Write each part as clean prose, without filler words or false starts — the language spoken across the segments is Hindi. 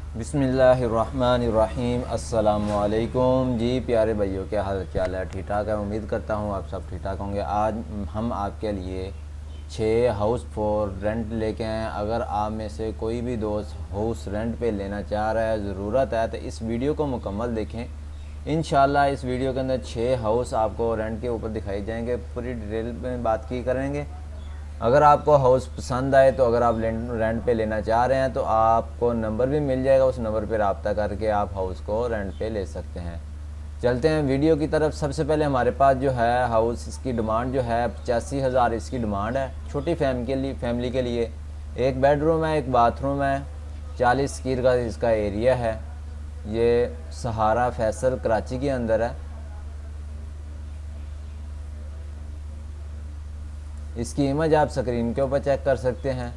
बिस्मिल्लाहिर्रहमानिर्रहीम। अस्सलामुअलैकुम जी प्यारे भाइयों, क्या हाल चाल है? ठीक ठाक है, उम्मीद करता हूँ आप सब ठीक ठाक होंगे। आज हम आपके लिए 6 हाउस फॉर रेंट लेके आए हैं। अगर आप में से कोई भी दोस्त हाउस रेंट पे लेना चाह रहा है, ज़रूरत है, तो इस वीडियो को मुकम्मल देखें। इंशाल्लाह इस वीडियो के अंदर 6 हाउस आपको रेंट के ऊपर दिखाई जाएंगे, पूरी डिटेल में बात की करेंगे। अगर आपको हाउस पसंद आए तो अगर आप रेंट पे लेना चाह रहे हैं तो आपको नंबर भी मिल जाएगा, उस नंबर पे रब्ता करके आप हाउस को रेंट पे ले सकते हैं। चलते हैं वीडियो की तरफ। सबसे पहले हमारे पास जो है हाउस, इसकी डिमांड जो है 85,000 इसकी डिमांड है। छोटी फैमिली के लिए 1 बेडरूम है, 1 बाथरूम है, 40 स्क्वायर का इसका एरिया है। ये सहारा फैसल कराची के अंदर है। इसकी इमेज आप स्क्रीन के ऊपर चेक कर सकते हैं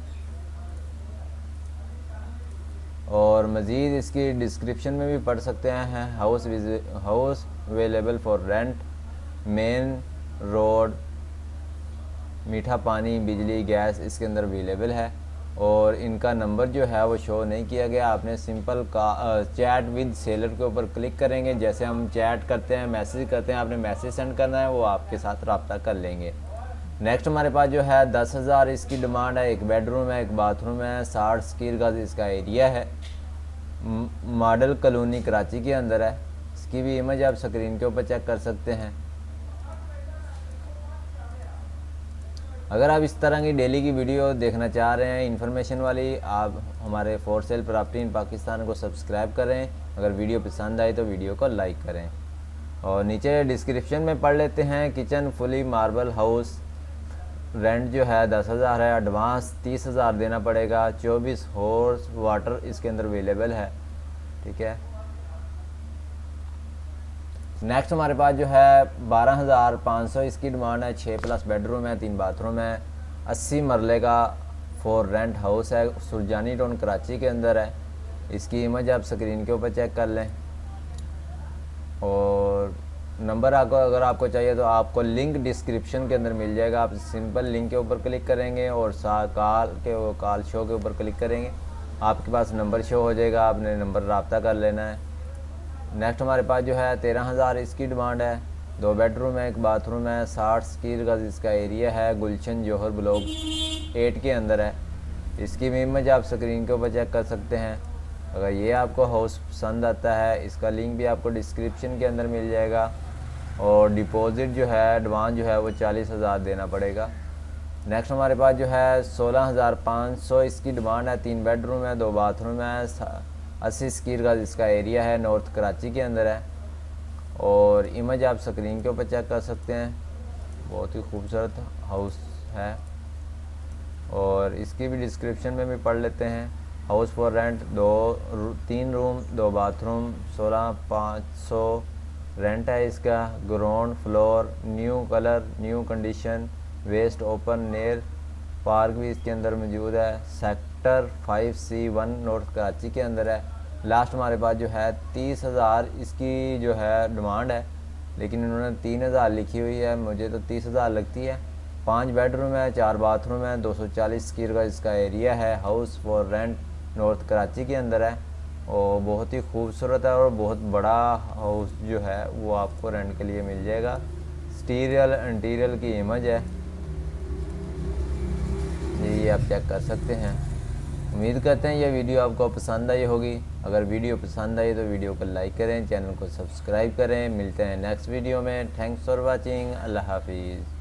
और मज़ीद इसकी डिस्क्रिप्शन में भी पढ़ सकते हैं। House available for rent, main road, मीठा पानी, बिजली, गैस इसके अंदर अवेलेबल है। और इनका नंबर जो है वो शो नहीं किया गया। आपने सिंपल का चैट विद सेलर के ऊपर क्लिक करेंगे। जैसे हम चैट करते हैं, मैसेज करते हैं, आपने मैसेज सेंड करना है, वो आपके साथ रब्ता कर लेंगे। नेक्स्ट हमारे पास जो है 10,000 इसकी डिमांड है। 1 बेडरूम है, 1 बाथरूम है, 60 स्क्वायर का इसका एरिया है। मॉडल कॉलोनी कराची के अंदर है। इसकी भी इमेज आप स्क्रीन के ऊपर चेक कर सकते हैं। अगर आप इस तरह की डेली की वीडियो देखना चाह रहे हैं इन्फॉर्मेशन वाली, आप हमारे for sale property in Pakistan को सब्सक्राइब करें। अगर वीडियो पसंद आए तो वीडियो को लाइक करें। और नीचे डिस्क्रिप्शन में पढ़ लेते हैं। Kitchen fully marble house, rent जो है 10,000 है, एडवांस 30,000 देना पड़ेगा। 24 हॉर्स वाटर इसके अंदर अवेलेबल है। ठीक है। नेक्स्ट हमारे पास जो है 12,500 इसकी डिमांड है। 6+ बेडरूम है, 3 बाथरूम है, 80 मरले का फॉर रेंट हाउस है। सुरजानी टाउन कराची के अंदर है। इसकी इमेज आप स्क्रीन के ऊपर चेक कर लें। और नंबर अगर आपको चाहिए तो आपको लिंक डिस्क्रिप्शन के अंदर मिल जाएगा। आप सिंपल लिंक के ऊपर क्लिक करेंगे और कॉल शो के ऊपर क्लिक करेंगे, आपके पास नंबर शो हो जाएगा। आपने नंबर रब्ता कर लेना है। नेक्स्ट हमारे पास जो है 13,000 इसकी डिमांड है। 2 बेडरूम है, 1 बाथरूम है, 60 स्क्वायर का इसका एरिया है। गुलशन जौहर ब्लॉक 8 के अंदर है। इसकी भी इमेज आप स्क्रीन के ऊपर चेक कर सकते हैं। अगर ये आपको हाउस पसंद आता है, इसका लिंक भी आपको डिस्क्रिप्शन के अंदर मिल जाएगा। और डिपॉज़िट जो है, एडवांस जो है वो 40,000 देना पड़ेगा। नेक्स्ट हमारे पास जो है 16,500 इसकी डिमांड है। 3 बेडरूम है, 2 बाथरूम है, 80 स्क्वायर का इसका एरिया है। नॉर्थ कराची के अंदर है। और इमेज आप स्क्रीन के ऊपर चेक कर सकते हैं। बहुत ही खूबसूरत हाउस है। और इसकी भी डिस्क्रिप्शन में भी पढ़ लेते हैं। House for rent 3 room, 2 bathroom, 16,500 rent है इसका। Ground floor, new colour, new condition, west open near park भी इसके अंदर मौजूद है। सेक्टर 5C1 नॉर्थ कराची के अंदर है। लास्ट हमारे पास जो है 30,000 इसकी जो है डिमांड है, लेकिन इन्होंने 3,000 लिखी हुई है, मुझे तो 30,000 लगती है। 5 बेडरूम है, 4 बाथरूम है, 240 स्क्वायर का इसका एरिया है। House for rent north Karachi के अंदर है और बहुत ही खूबसूरत है और बहुत बड़ा हाउस जो है वो आपको रेंट के लिए मिल जाएगा। एक्सटीरियर इंटीरियर की इमेज है, ये आप चेक कर सकते हैं। उम्मीद करते हैं ये वीडियो आपको पसंद आई होगी। अगर वीडियो पसंद आई तो वीडियो को लाइक करें, चैनल को सब्सक्राइब करें। मिलते हैं नेक्स्ट वीडियो में। Thanks for watching. अल्लाह हाफिज़।